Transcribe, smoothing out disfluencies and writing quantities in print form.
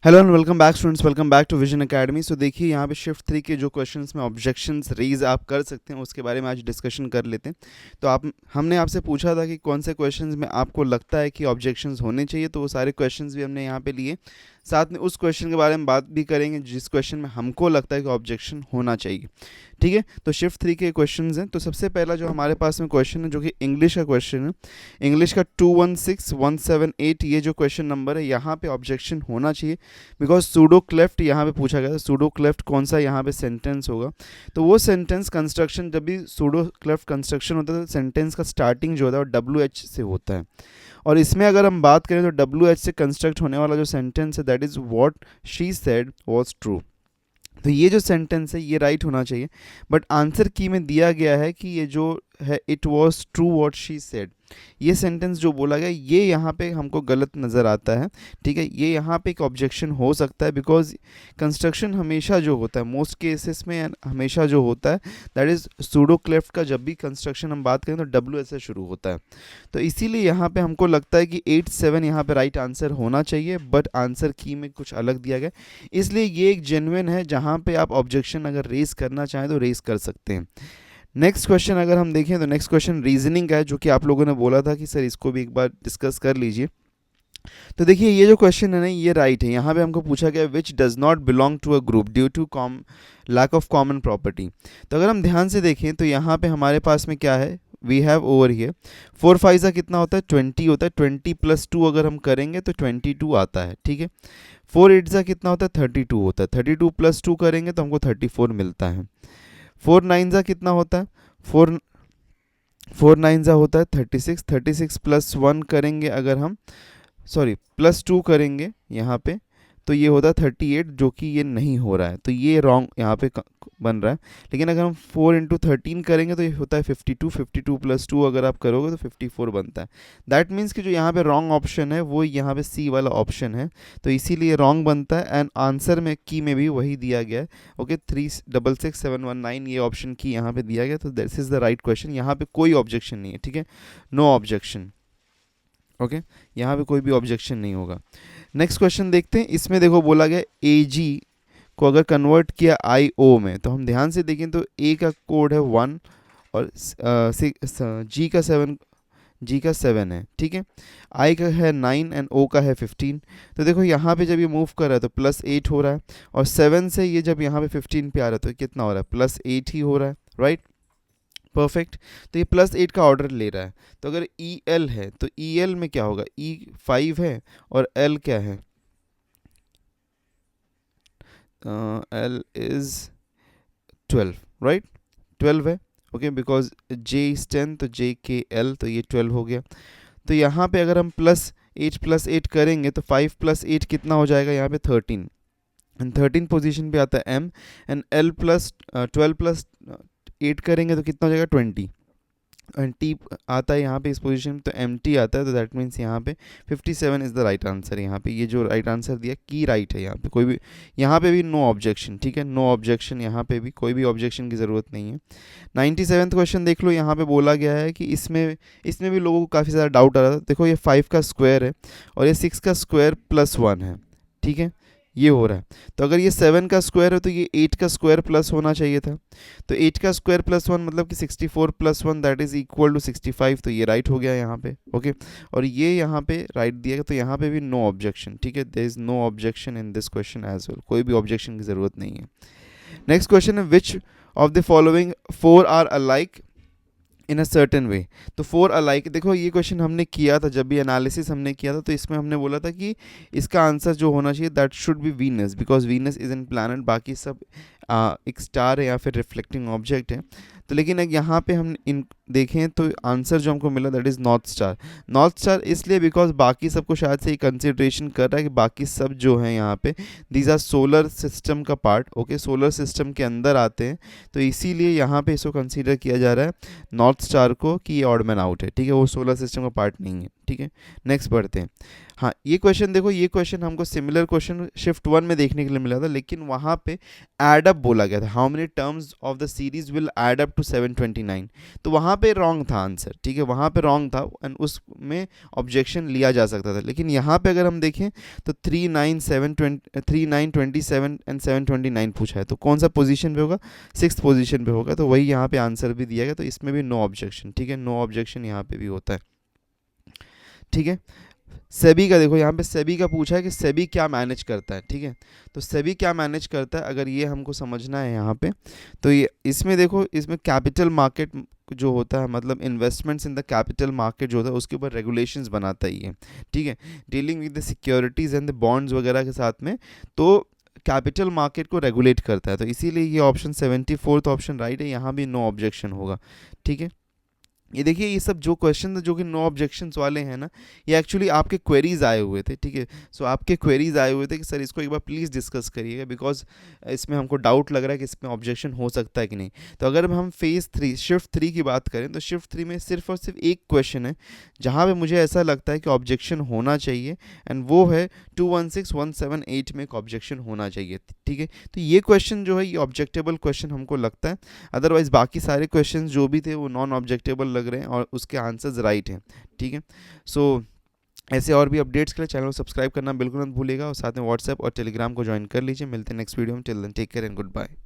Hello and welcome back students, welcome back to Vision Academy. So देखिए यहाँ पे shift 3 के जो क्वेश्चंस में ऑब्जेक्शंस रेज आप कर सकते हैं उसके बारे में आज डिस्कशन कर लेते हैं। तो हमने आपसे पूछा था कि कौन से क्वेश्चंस में आपको लगता है कि ऑब्जेक्शंस होने चाहिए, तो वो सारे क्वेश्चंस भी हमने यहाँ पे लिए। साथ में उस क्वेश्चन के बारे में बात भी करेंगे जिस क्वेश्चन में हमको लगता है कि ऑब्जेक्शन होना चाहिए। ठीक है, तो शिफ्ट 3 के क्वेश्चंस हैं। तो सबसे पहला जो हमारे पास में क्वेश्चन है जो कि इंग्लिश का क्वेश्चन है, इंग्लिश का 216178, ये जो क्वेश्चन नंबर है यहाँ पे ऑब्जेक्शन होना चाहिए बिकॉज सूडो क्लेफ्ट यहाँ पे पूछा गया था। सूडो क्लेफ्ट कौन सा यहाँ पे सेंटेंस होगा, तो वो सेंटेंस कंस्ट्रक्शन, जब भी सूडो क्लेफ्ट कंस्ट्रक्शन होता है तो सेंटेंस का स्टार्टिंग जो होता है वो WH से होता है। और इसमें अगर हम बात करें तो WH से कंस्ट्रक्ट होने वाला जो सेंटेंस है that is what she said was true. तो ये जो सेंटेंस है ये राइट होना चाहिए, बट आंसर की में दिया गया है कि ये जो है it was true what she said, ये सेंटेंस जो बोला गया ये यहाँ पे हमको गलत नज़र आता है। ठीक है, ये यहाँ पे एक ऑब्जेक्शन हो सकता है बिकॉज कंस्ट्रक्शन हमेशा जो होता है मोस्ट केसेस में हमेशा जो होता है दैट इज़ सूडो क्लेफ्ट का, जब भी कंस्ट्रक्शन हम बात करें तो WH से शुरू होता है। तो इसीलिए यहाँ पे हमको लगता है कि 8-7 यहाँ पे राइट आंसर होना चाहिए, बट आंसर की में कुछ अलग दिया गया, इसलिए ये एक जेन्युइन है जहाँ पे आप ऑब्जेक्शन अगर रेज करना चाहें तो रेज कर सकते हैं। नेक्स्ट क्वेश्चन अगर हम देखें तो नेक्स्ट क्वेश्चन रीजनिंग का है, जो कि आप लोगों ने बोला था कि सर इसको भी एक बार डिस्कस कर लीजिए। तो देखिए ये जो क्वेश्चन है ना ये राइट है। यहाँ पे हमको पूछा गया which does not belong to a group due to lack of common property. तो अगर हम ध्यान से देखें तो यहाँ पे हमारे पास में क्या है, वी हैव ओवर हियर 4 5 का कितना होता है 20 होता है, 20 + 2 अगर हम करेंगे तो 22 आता है। ठीक है, 4 8 का कितना होता है 32 होता है, 32 + 2 करेंगे तो हमको 34 मिलता है। 4 9 का कितना होता है 4 9 होता है 36, 36 + 1 करेंगे अगर हम +2 करेंगे यहाँ पे तो ये होता है 38, जो कि ये नहीं हो रहा है, तो ये रॉन्ग यहाँ पे बन रहा है। लेकिन अगर हम 4 × 13 करेंगे तो ये होता है 52, 52 + 2 अगर आप करोगे तो 54 बनता है। दैट मीन्स कि जो यहाँ पे रॉन्ग ऑप्शन है वो यहाँ पे C वाला ऑप्शन है, तो इसीलिए रॉन्ग बनता है। एंड आंसर में की में भी वही दिया गया है। ओके, 366719 ये ऑप्शन की यहाँ पे दिया गया, तो this is the right question. यहाँ पे कोई ऑब्जेक्शन नहीं है। ठीक है, नो ऑब्जेक्शन। ओके, यहाँ पे कोई भी ऑब्जेक्शन नहीं होगा। नेक्स्ट क्वेश्चन देखते हैं। इसमें देखो बोला गया AG को अगर कन्वर्ट किया IO में, तो हम ध्यान से देखें तो A का कोड है 1 और G का 7 है। ठीक है, I का है 9 एंड O का है 15। तो देखो यहाँ पे जब ये मूव कर रहा है तो +8 हो रहा है, और 7 से ये जब यहाँ पे 15 पे आ रहा है तो कितना हो रहा है +8 ही हो रहा है। Right, perfect. तो ये +8 का ऑर्डर ले रहा है। तो अगर EL है तो EL में क्या होगा, E 5 है और L क्या है, L इज 12। राइट, 12 है। ओके, बिकॉज J इज 10 तो J K L, तो ये 12 हो गया। तो यहाँ पे अगर हम +8 + 8 करेंगे तो 5 + 8 कितना हो जाएगा यहाँ पे 13, एंड 13 पोजीशन पे आता है M, एंड L + 12 + 8 करेंगे तो कितना हो जाएगा 20, एंड T आता है यहाँ पे इस पोजीशन तो MT आता है। तो दैट मीन्स यहाँ पे 57 इज़ द राइट आंसर। यहाँ पे ये जो राइट आंसर दिया की राइट है, यहाँ पे कोई भी, यहाँ पे भी नो ऑब्जेक्शन। ठीक है, नो ऑब्जेक्शन, यहाँ पे भी कोई भी ऑब्जेक्शन की ज़रूरत नहीं है। 97th क्वेश्चन देख लो। यहाँ पे बोला गया है कि इसमें भी लोगों को काफ़ी ज़्यादा डाउट आ रहा था। देखो ये 5 का स्क्वायर है और ये 6 का स्क्वायर +1 है। ठीक है, ये हो रहा है। तो अगर ये 7 का स्क्वायर है तो ये 8 का स्क्वायर प्लस होना चाहिए था। तो 8 का स्क्वायर +1 मतलब कि 64 + 1 दैट इज़ इक्वल टू 65। तो ये राइट हो गया यहाँ पे। ओके, और ये यहाँ पे राइट दिया गया, तो यहाँ पे भी नो ऑब्जेक्शन। ठीक है, there is no objection in this question as well, कोई भी ऑब्जेक्शन की ज़रूरत नहीं है। नेक्स्ट क्वेश्चन है which of the following 4 are alike in a certain way. तो 4 अलाइक, देखो ये क्वेश्चन हमने किया था जब भी एनालिसिस हमने किया था, तो इसमें हमने बोला था कि इसका आंसर जो होना चाहिए that should be Venus, because Venus is an planet, बाकी सब एक स्टार है या फिर रिफ्लेक्टिंग ऑब्जेक्ट है। तो लेकिन यहाँ पे हम इन देखें तो आंसर जो हमको मिला that is north star. North star इसलिए बिकॉज बाकी सबको शायद से कंसिडरेशन कर रहा है कि बाकी सब जो हैं यहाँ पे दीज आर सोलर सिस्टम का पार्ट। ओके, सोलर सिस्टम के अंदर आते हैं, तो इसीलिए यहाँ पे इसको कंसीडर किया जा रहा है नॉर्थ स्टार को कि ये ऑड मैन आउट है। ठीक है, वो सोलर सिस्टम का पार्ट नहीं है। ठीक है, नेक्स्ट बढ़ते हैं। हाँ, ये क्वेश्चन देखो, ये क्वेश्चन हमको सिमिलर क्वेश्चन शिफ्ट 1 में देखने के लिए मिला था, लेकिन वहाँ पे एड अप बोला गया था, how many terms of the series will add up to 729। तो वहाँ पे रॉन्ग था आंसर, ठीक है, वहाँ पे रॉन्ग था एंड उसमें ऑब्जेक्शन लिया जा सकता था। लेकिन यहाँ पे अगर हम देखें तो 3927 एंड 729 पूछा है, तो कौन सा पोजीशन पे होगा, 6th पोजीशन पे होगा, तो वही यहाँ पे आंसर भी दिया गया, तो इसमें भी नो ऑब्जेक्शन, ठीक है, नो ऑब्जेक्शन यहाँ पे भी होता है, ठीक है। सेबी का देखो, यहाँ पे सेबी का पूछा है कि सेबी क्या मैनेज करता है, ठीक है, तो सेबी क्या मैनेज करता है, अगर ये हमको समझना है यहाँ पे, तो ये इसमें देखो, इसमें कैपिटल मार्केट जो होता है, मतलब investments in the capital market जो होता है, उसके ऊपर रेगुलेशंस बनाता ही है, ठीक है, dealing with the securities and the bonds वगैरह के साथ में, तो कैपिटल मार्केट को रेगुलेट करता है, तो इसीलिए ये ऑप्शन 74th ऑप्शन राइट है, यहाँ भी नो ऑब्जेक्शन होगा, ठीक है। ये देखिए, ये सब जो क्वेश्चन जो कि नो ऑब्जेक्शंस वाले हैं ना, ये एक्चुअली आपके क्वेरीज आए हुए थे, ठीक है। सो आपके क्वेरीज आए हुए थे कि सर इसको एक बार प्लीज़ डिस्कस करिएगा, बिकॉज इसमें हमको डाउट लग रहा है कि इसमें ऑब्जेक्शन हो सकता है कि नहीं। तो अगर हम फेज़ 3 शिफ्ट 3 की बात करें, तो शिफ्ट 3 में सिर्फ और सिर्फ एक क्वेश्चन है जहाँ पे मुझे ऐसा लगता है कि ऑब्जेक्शन होना चाहिए, एंड वो है 216178 में एक ऑब्जेक्शन होना चाहिए, ठीक है। तो ये क्वेश्चन जो है, ये ऑब्जेक्टेबल क्वेश्चन हमको लगता है, अदरवाइज बाकी सारे क्वेश्चन जो भी थे वो नॉन ऑब्जेक्टेबल लग रहे हैं और उसके आंसर्स राइट हैं, ठीक है। सो ऐसे और भी अपडेट्स के लिए चैनल को सब्सक्राइब करना बिल्कुल मत भूलिएगा, और साथ में व्हाट्सएप और टेलीग्राम को ज्वाइन कर लीजिए। मिलते हैं नेक्स्ट वीडियो में, till then take care and good bye.